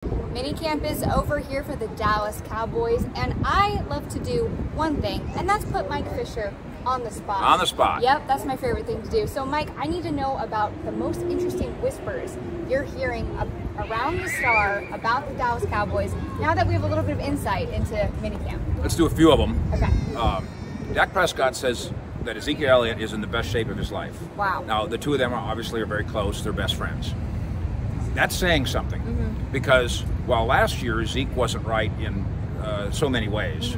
Minicamp is over here for the Dallas Cowboys, and I love to do one thing, and that's put Mike Fisher on the spot. On the spot. Yep, that's my favorite thing to do. So Mike, I need to know about the most interesting whispers you're hearing around the star about the Dallas Cowboys now that we have a little bit of insight into minicamp. Let's do a few of them. Okay. Dak Prescott says that Ezekiel Elliott is in the best shape of his life. Wow. Now, the two of them are very close. They're best friends. That's saying something, because while last year Zeke wasn't right in so many ways,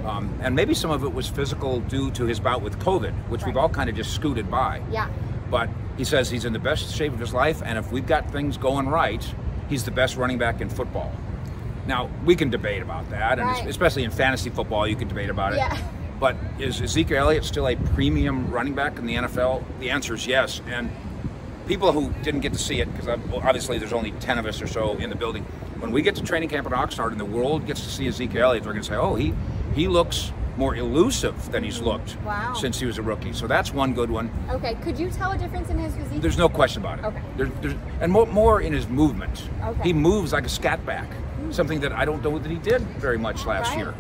and maybe some of it was physical due to his bout with COVID, which we've all kind of just scooted by. Yeah. But he says he's in the best shape of his life, and if we've got things going right, he's the best running back in football. Now, we can debate about that, and especially in fantasy football, you can debate about it. Yeah. But is Ezekiel Elliott still a premium running back in the NFL? The answer is yes. And people who didn't get to see it, because obviously there's only 10 of us or so in the building, when we get to training camp at Oxnard and the world gets to see Ezekiel Elliott, they're going to say, oh, he looks more elusive than he's looked since he was a rookie. So that's one good one. Okay, could you tell a difference in his physique? There's no question about it. Okay. And more in his movement. Okay. He moves like a scat back, something that I don't know that he did very much last year.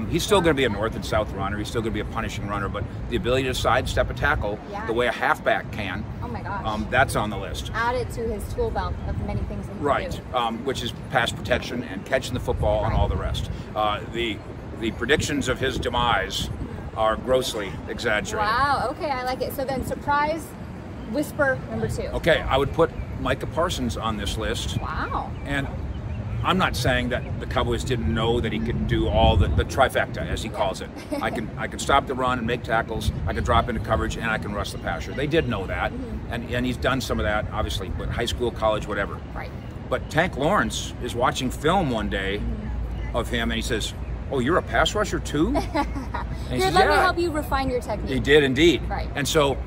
He's still going to be a north and south runner. He's still going to be a punishing runner, but the ability to sidestep a tackle the way a halfback can, oh my gosh, that's on the list. Add it to his tool belt of many things that he can do. Which is pass protection and catching the football and all the rest. The predictions of his demise are grossly exaggerated. Wow, okay, I like it. So then surprise whisper number 2. Okay, I would put Micah Parsons on this list. Wow. And I'm not saying that the Cowboys didn't know that he could do all the trifecta, as he calls it. I can stop the run and make tackles, I can drop into coverage, and I can rush the passer. They did know that, and he's done some of that, obviously, but high school, college, whatever. Right. But Tank Lawrence is watching film one day of him, and he says, oh, you're a pass rusher too? And he says, Let me help you refine your technique. He did indeed. Right. And so,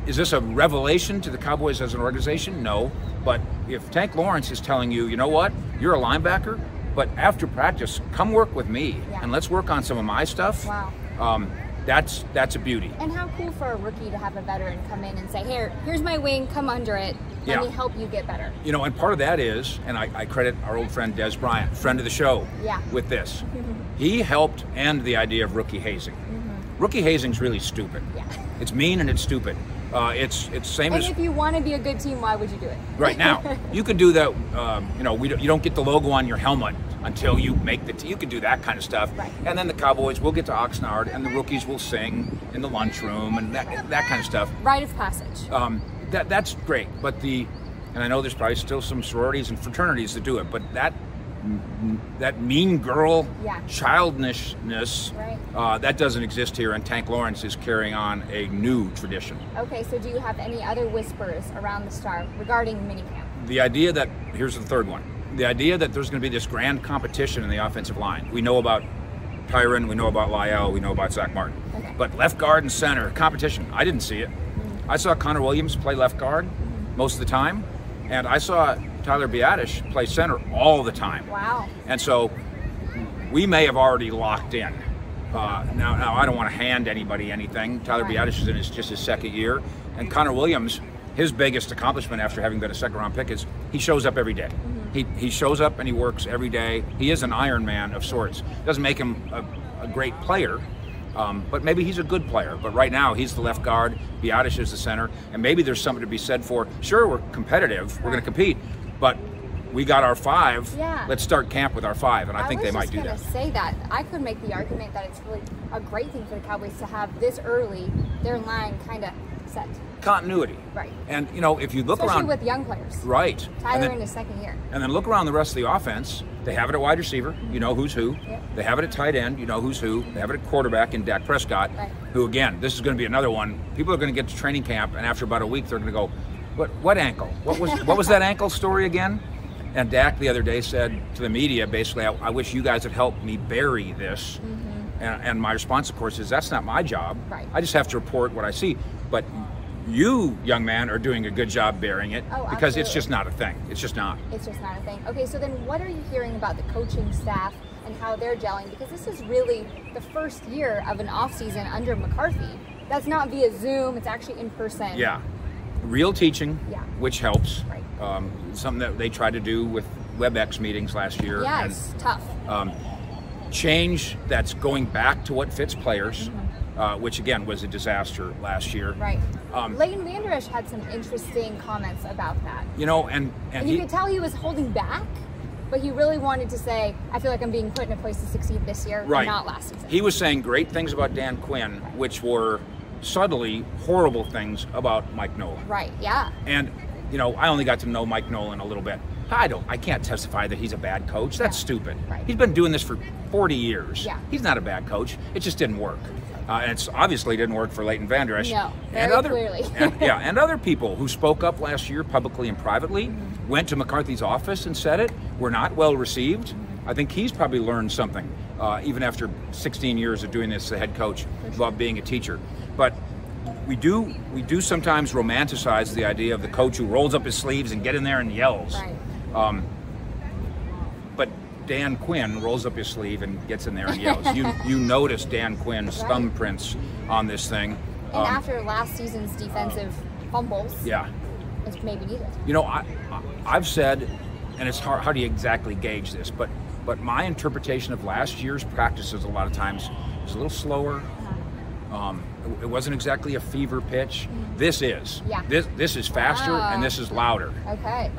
is this a revelation to the Cowboys as an organization? No. But if Tank Lawrence is telling you, you know what, you're a linebacker, but after practice, come work with me and let's work on some of my stuff. Wow. That's a beauty. And how cool for a rookie to have a veteran come in and say, here's my wing, come under it. Let me help you get better. You know, and part of that is, and I credit our old friend Des Bryant, friend of the show, with this. He helped end the idea of rookie hazing. Rookie hazing's really stupid. Yeah. It's mean and it's stupid. It's same as. And if you want to be a good team, why would you do it? Right now, you can do that. You don't get the logo on your helmet until you make the team. You can do that kind of stuff. Right. And then the Cowboys will get to Oxnard, and the rookies will sing in the lunchroom and that kind of stuff. Rite of passage. That's great, but and I know there's probably still some sororities and fraternities that do it, but that mean girl childishness, that doesn't exist here, and Tank Lawrence is carrying on a new tradition. Okay, so do you have any other whispers around the star regarding minicamp? The idea that, here's the third one, the idea that there's going to be this grand competition in the offensive line. We know about Tyron, we know about Lyle, we know about Zach Martin. Okay. But left guard and center, competition, I didn't see it. I saw Connor Williams play left guard most of the time, and I saw Tyler Biadasz play center all the time. Wow. And so we may have already locked in. Now I don't want to hand anybody anything. Tyler Biadasz is in just his second year. And Connor Williams, his biggest accomplishment after having been a second-round pick is he shows up every day. He shows up and he works every day. He is an Iron Man of sorts. Doesn't make him a great player, but maybe he's a good player. But right now, he's the left guard, Biadasz is the center, and maybe there's something to be said for, sure, we're competitive, we're going to compete, but we got our 5, let's start camp with our 5, and I think they might do that. I was just going to say that. I could make the argument that it's really a great thing for the Cowboys to have this early, their line kind of set. Continuity. Right. And, you know, if you look especially around... with young players. Right. Tyler in his second year. And then look around the rest of the offense. They have it at wide receiver, you know who's who. They have it at tight end, you know who's who. They have it at quarterback in Dak Prescott, who, again, this is going to be another one. People are going to get to training camp, and after about a week, they're going to go, what ankle? What was that ankle story again? And Dak the other day said to the media, basically, I wish you guys had helped me bury this. And my response, of course, is that's not my job. I just have to report what I see. But you, young man, are doing a good job burying it because it's just not a thing. It's just not. It's just not a thing. Okay, so then what are you hearing about the coaching staff and how they're gelling? Because this is really the first year of an off-season under McCarthy. That's not via Zoom. It's actually in person. Yeah. Real teaching, which helps. Something that they tried to do with WebEx meetings last year. Yeah, it's tough. Change that's going back to what fits players, which again was a disaster last year. Right. Leighton Vander Esch had some interesting comments about that. You know, and you could tell he was holding back, but he really wanted to say, I feel like I'm being put in a place to succeed this year, right. and not last season. He was saying great things about Dan Quinn, which were subtly horrible things about Mike Nolan. Right, yeah. And, you know, I only got to know Mike Nolan a little bit. I can't testify that he's a bad coach. That's stupid. Right. He's been doing this for 40 years. Yeah. He's not a bad coach. It just didn't work. And it's obviously didn't work for Leighton Vander Esch. No, very clearly. and other people who spoke up last year publicly and privately, went to McCarthy's office and said it, were not well received. I think he's probably learned something, even after 16 years of doing this as a head coach, about being a teacher. But we do sometimes romanticize the idea of the coach who rolls up his sleeves and get in there and yells. Right. But Dan Quinn rolls up his sleeve and gets in there and yells. You notice Dan Quinn's thumbprints on this thing. And after last season's defensive fumbles, yeah, it's maybe needed. You know, I've said, and it's hard. How do you exactly gauge this? But my interpretation of last year's practices a lot of times was a little slower. It wasn't exactly a fever pitch. This is. Yeah. This is faster and this is louder. Okay.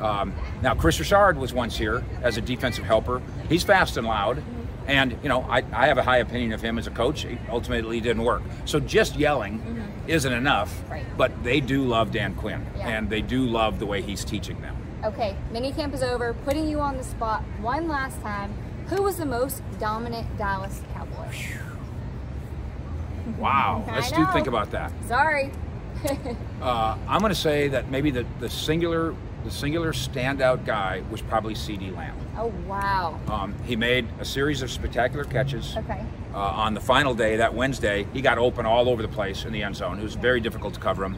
Now, Chris Richard was once here as a defensive helper. He's fast and loud. And, you know, I have a high opinion of him as a coach. Ultimately, it didn't work. So just yelling isn't enough. Right. But they do love Dan Quinn. Yeah. And they do love the way he's teaching them. Okay, minicamp is over. Putting you on the spot one last time. Who was the most dominant Dallas Cowboy? Wow, let's think about that. Sorry. I'm going to say that maybe the singular standout guy was probably CeeDee Lamb. Oh, wow. He made a series of spectacular catches. Okay. On the final day, that Wednesday, he got open all over the place in the end zone. It was very difficult to cover him.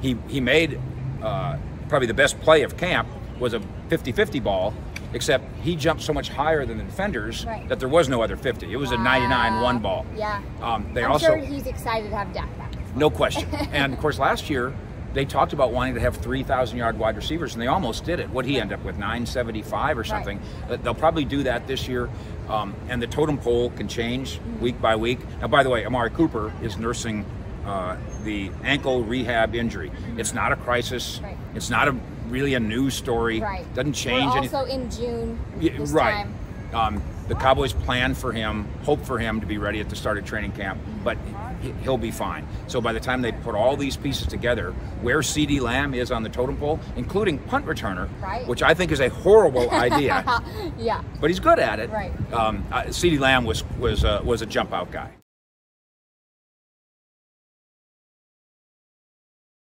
He made probably the best play of camp was a 50-50 ball, except he jumped so much higher than the defenders that there was no other 50. It was a 99-1 ball. Yeah. I'm sure he's excited to have Dak back. No question. And, of course, last year, they talked about wanting to have 3,000-yard wide receivers, and they almost did it. What did he end up with, 975 or something? They'll probably do that this year. And the totem pole can change week by week. Now, by the way, Amari Cooper is nursing the ankle rehab injury. It's not a crisis. It's not really a news story. Doesn't change anything. Also in June this time. The Cowboys plan for him, hope for him to be ready at the start of training camp, but he'll be fine. So by the time they put all these pieces together, where CeeDee Lamb is on the totem pole, including punt returner, which I think is a horrible idea. Yeah. But he's good at it. Right. CeeDee Lamb was a jump out guy.